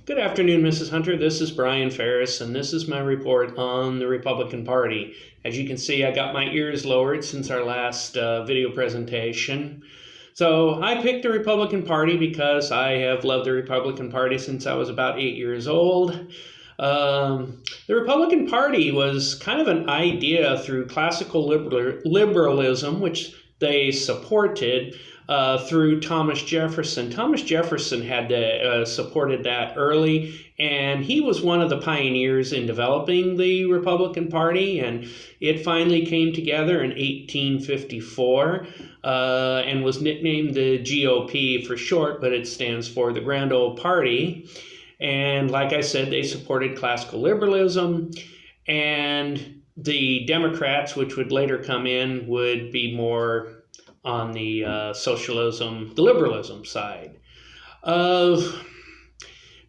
Good afternoon, Mrs. Hunter. This is Brian Ferris, and this is my report on the Republican Party. As you can see, I got my ears lowered since our last video presentation. So I picked the Republican Party because I have loved the Republican Party since I was about 8 years old. The Republican Party was kind of an idea through classical liberalism, which they supported through Thomas Jefferson. Thomas Jefferson had supported that early, and he was one of the pioneers in developing the Republican Party, and it finally came together in 1854 and was nicknamed the GOP for short, but it stands for the Grand Old Party. And like I said, they supported classical liberalism, and the Democrats, which would later come in, would be more on the socialism, the liberalism side.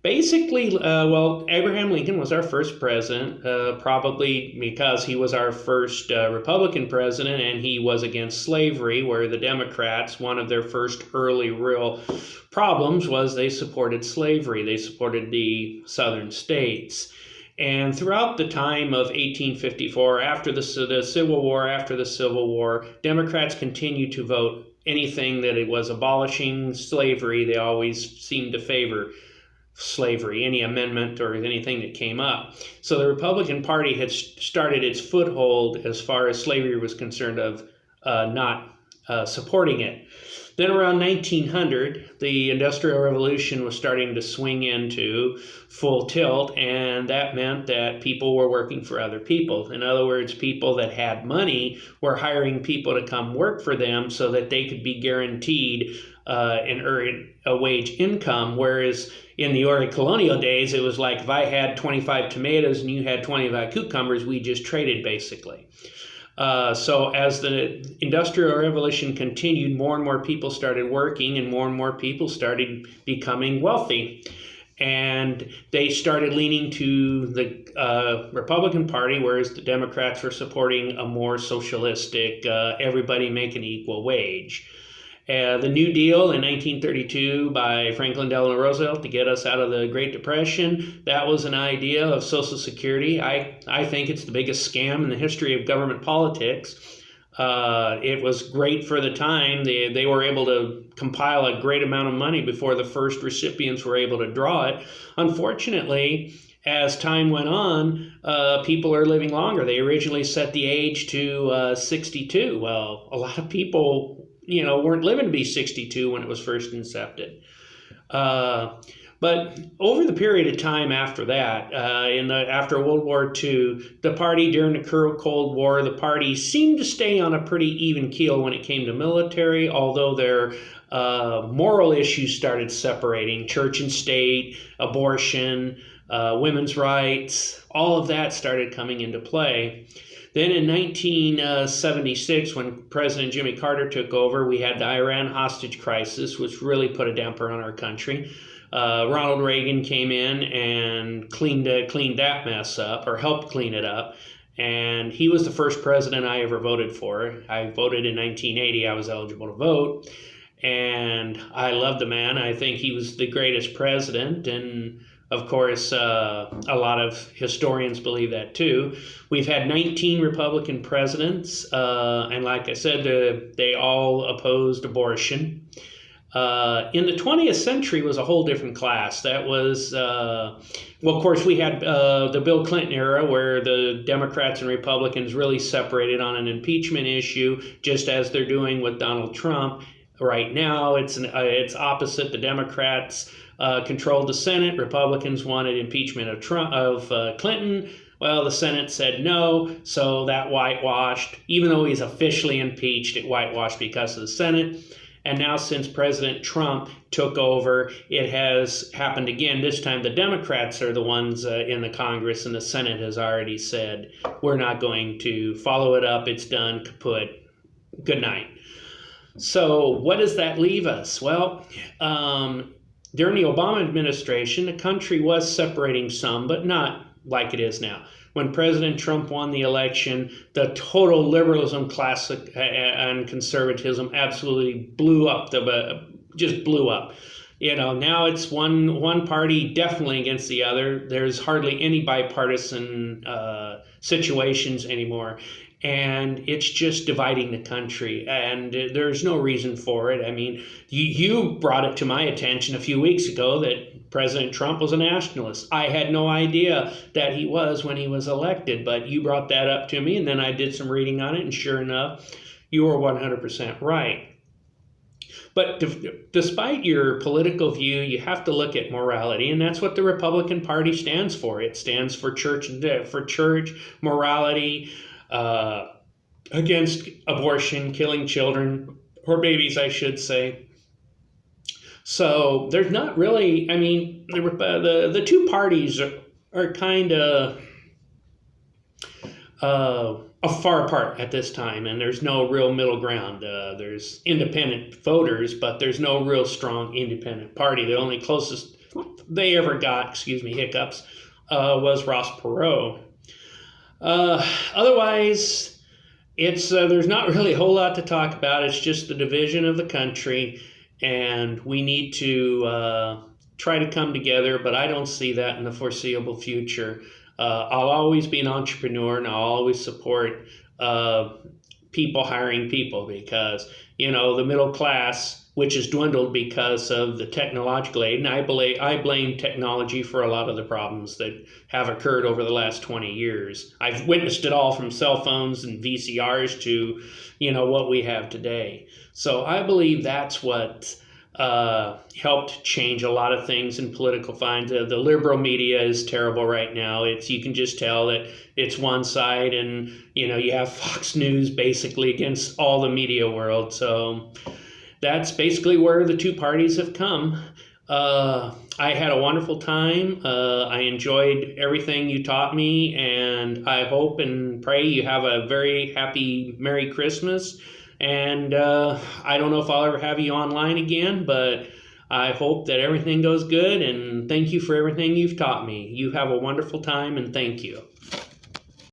Basically, Abraham Lincoln was our first president, probably because he was our first Republican president, and he was against slavery, where the Democrats, one of their first early real problems was they supported slavery. They supported the southern states. And throughout the time of 1854, after the Civil War, Democrats continued to vote anything that it was abolishing slavery. They always seemed to favor slavery, any amendment or anything that came up. So the Republican Party had started its foothold as far as slavery was concerned of not supporting it. Then around 1900, the Industrial Revolution was starting to swing into full tilt, and that meant that people were working for other people. In other words, people that had money were hiring people to come work for them so that they could be guaranteed and earn a wage income, whereas in the early colonial days, it was like if I had 25 tomatoes and you had 25 cucumbers, we just traded basically. So as the Industrial Revolution continued, more and more people started working and more people started becoming wealthy. And they started leaning to the Republican Party, whereas the Democrats were supporting a more socialistic, everybody make an equal wage. The New Deal in 1932 by Franklin Delano Roosevelt to get us out of the Great Depression, that was an idea of Social Security. I think it's the biggest scam in the history of government politics. It was great for the time. They were able to compile a great amount of money before the first recipients were able to draw it. Unfortunately, as time went on, people are living longer. They originally set the age to 62. Well, a lot of people weren't living to be 62 when it was first incepted. But over the period of time after that, after World War II, the party during the Cold War, the party seemed to stay on a pretty even keel when it came to military, although their moral issues started separating. Church and state, abortion, women's rights, all of that started coming into play. Then in 1976, when President Jimmy Carter took over, we had the Iran hostage crisis, which really put a damper on our country. Ronald Reagan came in and cleaned that mess up, or helped clean it up. And he was the first president I ever voted for. I voted in 1980. I was eligible to vote. And I love the man. I think he was the greatest president. And of course, a lot of historians believe that too. We've had 19 Republican presidents, and like I said, they all opposed abortion. In the 20th century was a whole different class. That was, of course, we had the Bill Clinton era where the Democrats and Republicans really separated on an impeachment issue, just as they're doing with Donald Trump. Right now, it's opposite. The Democrats controlled the Senate. Republicans wanted impeachment of Clinton. Well, the Senate said no, so that whitewashed. Even though he's officially impeached, it whitewashed because of the Senate. And now since President Trump took over, it has happened again. This time the Democrats are the ones in the Congress, and the Senate has already said, we're not going to follow it up. It's done, kaput, good night. So what does that leave us? Well, during the Obama administration, the country was separating some, but not like it is now. When President Trump won the election, the total liberalism, classic and conservatism absolutely blew up. Just blew up. Now it's one party definitely against the other. There's hardly any bipartisan situations anymore, and it's just dividing the country. And there's no reason for it. I mean, you brought it to my attention a few weeks ago that President Trump was a nationalist. I had no idea that he was when he was elected, but you brought that up to me, and then I did some reading on it, and sure enough, you were 100% right. But despite your political view, you have to look at morality, and that's what the Republican Party stands for. It stands for church morality, against abortion, killing children or babies, I should say. So there's not really. I mean, the two parties are kind of far apart at this time, and there's no real middle ground. There's independent voters, but there's no real strong independent party. The only closest they ever got, hiccups, was Ross Perot. Otherwise, it's there's not really a whole lot to talk about. It's just the division of the country, and we need to try to come together, but I don't see that in the foreseeable future. I'll always be an entrepreneur, and I'll always support people hiring people because, the middle class, which has dwindled because of the technological aid, and I blame technology for a lot of the problems that have occurred over the last 20 years. I've witnessed it all from cell phones and VCRs to, what we have today. So I believe that's what helped change a lot of things in political finds. The liberal media is terrible right now. You can just tell that it's one side, and you have Fox News basically against all the media world. So that's basically where the two parties have come. I had a wonderful time. I enjoyed everything you taught me, and I hope and pray you have a very happy Merry Christmas. And I don't know if I'll ever have you online again, but I hope that everything goes good, and thank you for everything you've taught me. You have a wonderful time, and thank you.